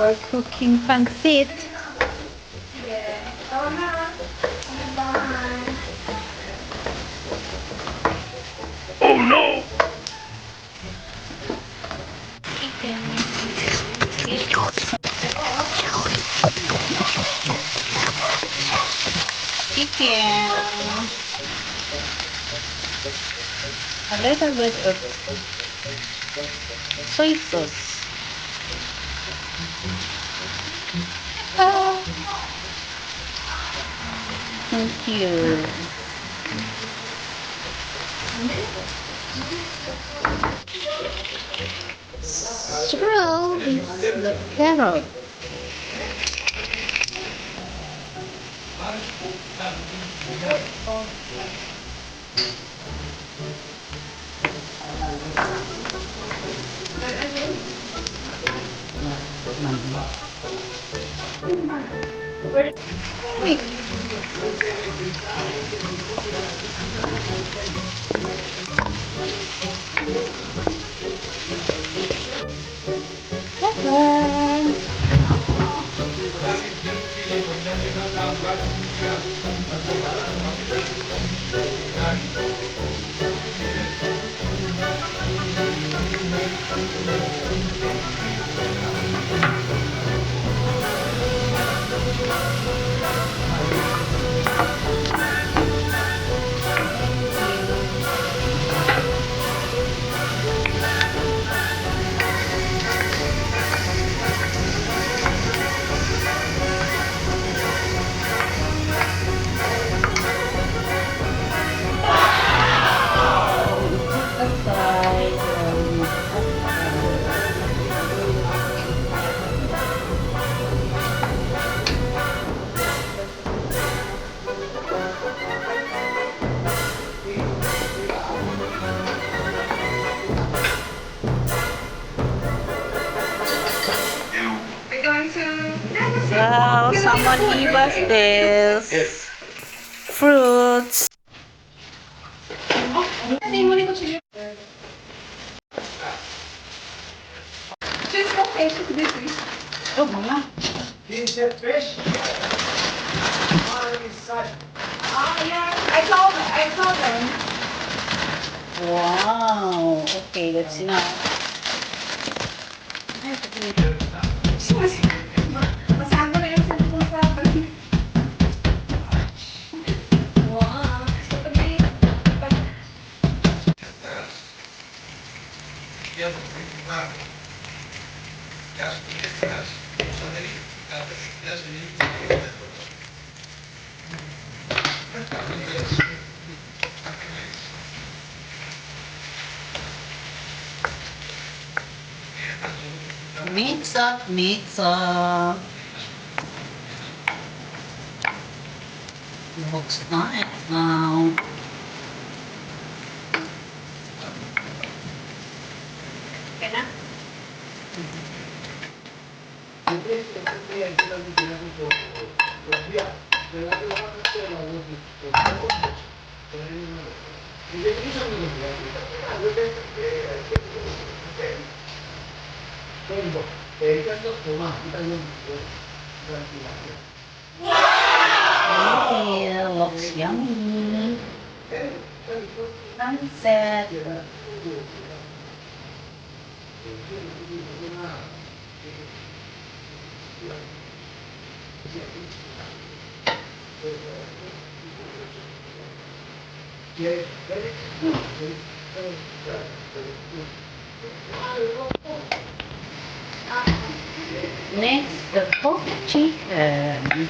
are cooking pancit. Oh no! Chicken. A little bit of soy sauce. Ah, thank you. So is the carrot. Wait. Ta-da! Aside, so someone give us this fruits. Oh, mama. Wow. Okay, let's see now. Mix up, mix up. Looks nice now. Yeah, looks yummy. Sunset. Next, the pork chicken.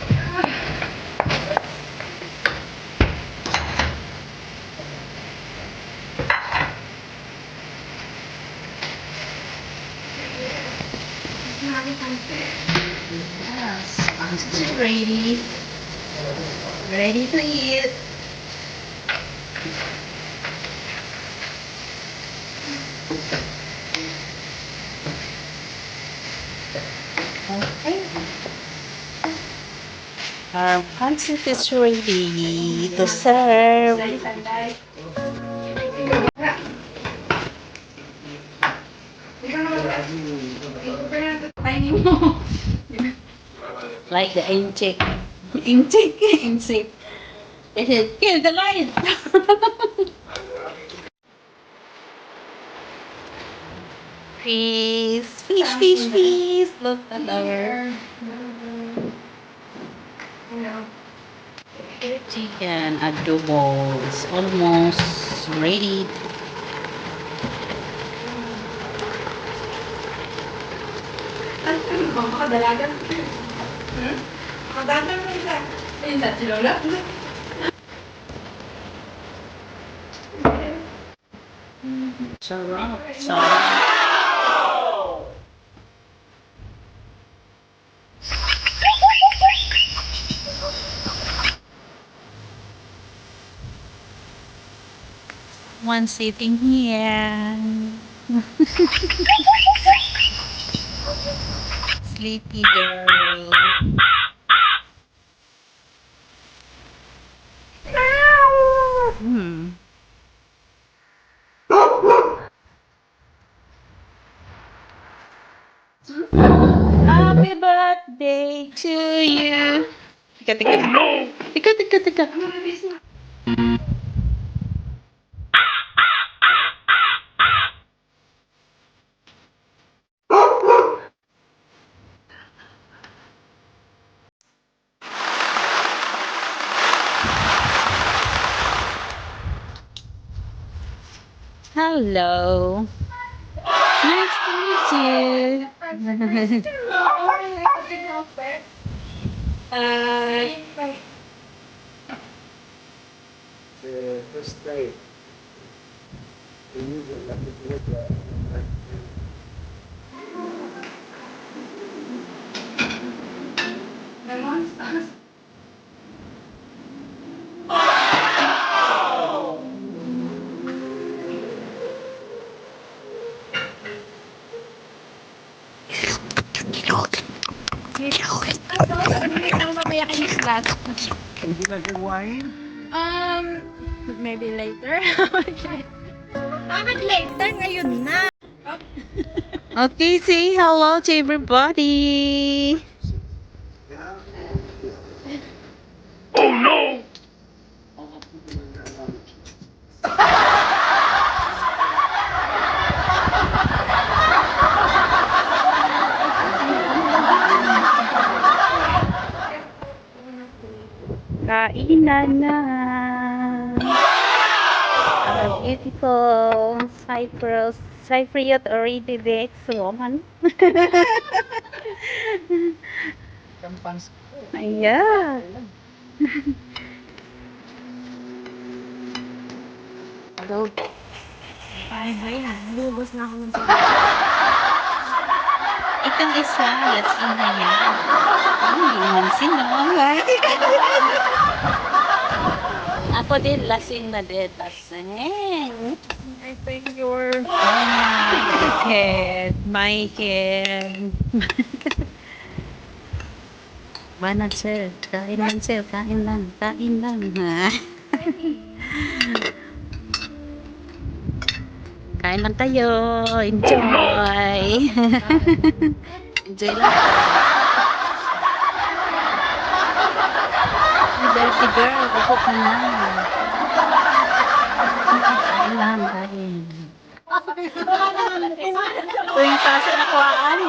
Yes, it's ready. Ready to eat. Okay. Our pancit is ready to serve. Like the insect. Insect. Insect. They said, kill the lion. Fish, fish, fish, fish. Look at our chicken adobo. It's almost ready. Makadalagan. Makadalagan mo isa. Ayun na, si Lola. Sarap. Sarap. One sitting here. Sleepy girl. Hmm. Happy birthday to you. Tika, tika. Oh no! Tika, tika, tika. Hello. Nice to meet you. First day. The usual like hindi na gawain. Maybe later. Bakit later? Ngayon na. Okay, say hello to everybody. Oh no! Kainan na. Our beautiful Cypriot already next woman. Kampans. Yeah. Hello. Ay, lubos na ako ng Itong isa, lasing na yan. Hindi naman sinaway. Ako din, lasing na din. Lasing. I think you're... My head. Banat sir, kain lang sir, kain lang, kain lang. Kain lang tayo, enjoy. Enjoy lang. Dirty girl, upo ka na. Kain lang, kain. Ito yung tasa na kuhaan.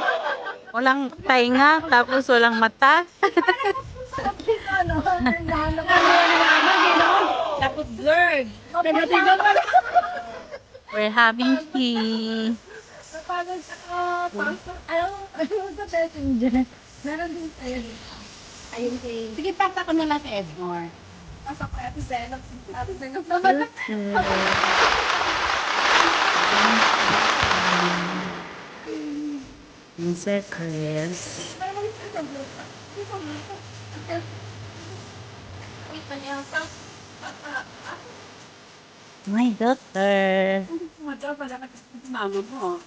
Walang tainga, tapos walang mata. Tapos blurred. We're having tea. Napagod sa ano sa passenger. Meron din tayo. Ayun kay... Sige, pasa ko na lang sa Edmore. Pasa ko ate Zenok. Ate Zenok naman. Mr. Chris. My daughter. Mama mo.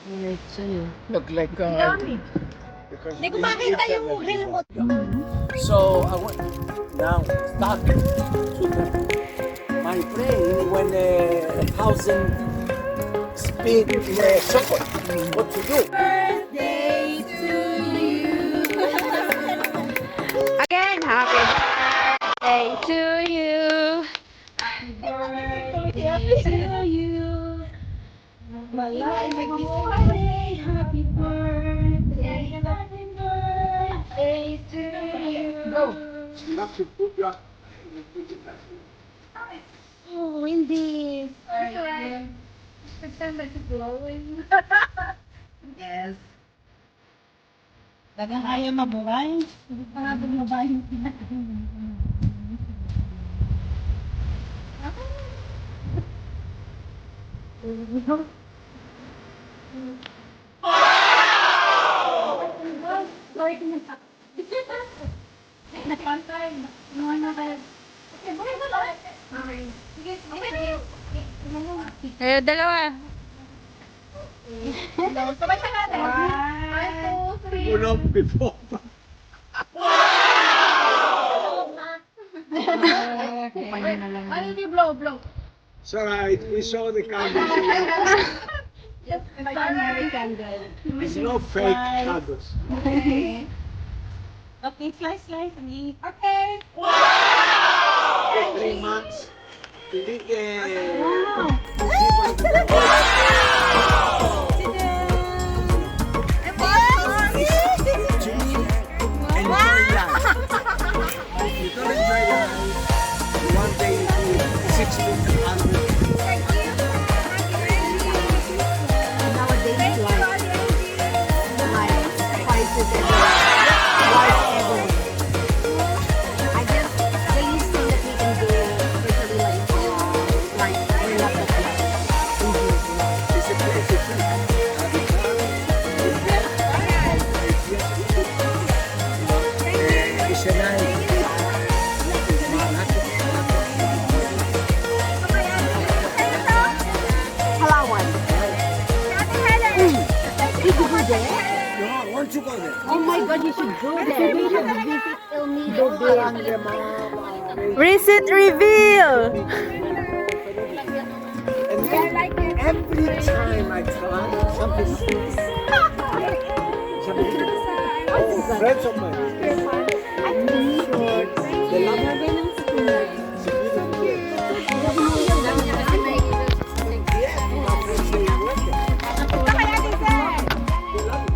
Alright, so you. Look like Because Hindi ko we makita internet yung is remote. So I went now start to my plane when 1,000 speed in a second. What to do? Birthday to you. Again, happy birthday to you. Happy birthday to you. Malay magbuhay. Happy birthday. Happy birthday to you. Not to put your Oh, hindi. Pretend that it's blowing. Yes. Dagang ayaw mabuhay. Parang bumaba yung Sorry, kumanta. Napantay. Ano kayo? Okay, bakit na lang? Okay. Sige, sige. Eh, dalawa. Sabay sa natin. 1, 2, 3. pull up before. Ano yung blow? It's alright, we saw the candles. Just like American girl. There's no fake candles. Okay. Okay, slice. Okay. 3 months. Enjoy life. If you don't enjoy life, one day you will be 60 and 100. Nowadays, life prices everywhere. Life everywhere. I guess the least thing that we can do is really like we love the place. It's a place to be. It's a nice. Palawan. Did you go there? Yeah, why don't you go there? Oh my God, you should go there. We should visit El Nido there. Receipt reveal! And then every time I try something new. Oh, friends of mine. I'm sure. They love it. It's a beautiful place. Yes, my friends say you work there. They love it.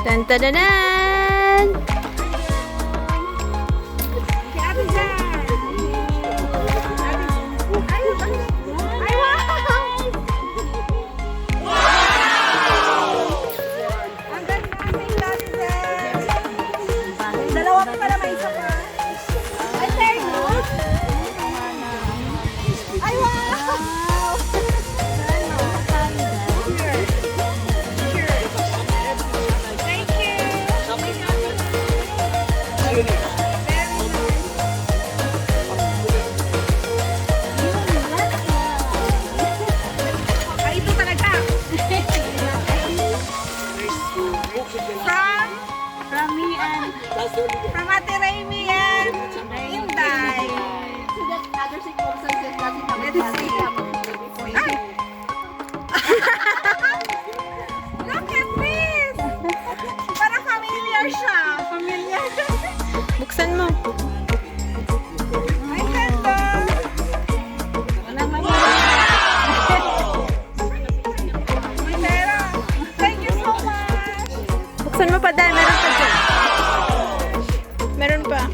Tan tan tan tan! Dalawa pa pala, may isa pa. Ay, sir, no? Ay, wow! Thank you. Ay, ito talaga. From me and from Ate Raimi and Inday. So that other circumstances doesn't have a Ay! Look at this! Parang familiar siya. Familiar. Buksan mo. Ay, ganda! May pera. Thank you so much! Buksan mo pa, Dan. Meron pa dyan. Meron pa.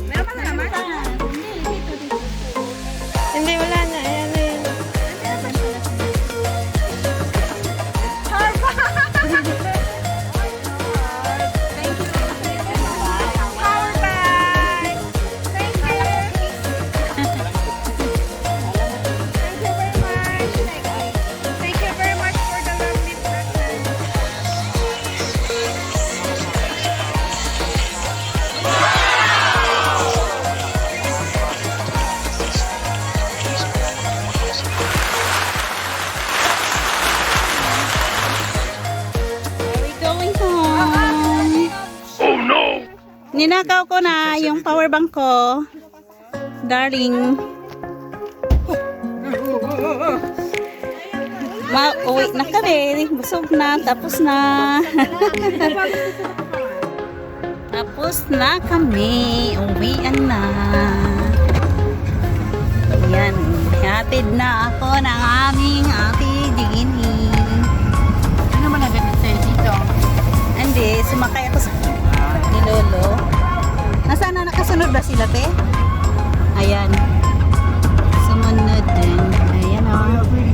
Ninakaw ko na yung power bank ko. Darling. Uwi na kami. Busog na. Tapos na. Tapos na kami. Uwian na. Ayan. Hatid na ako ng aming ate Jenny. Ano man nagamit sa'yo dito? Hindi. Sumakay ako sa ni Lolo. Nasaan na nakasunod ba sila, te? Ayan. Sumunod din. Ayan o.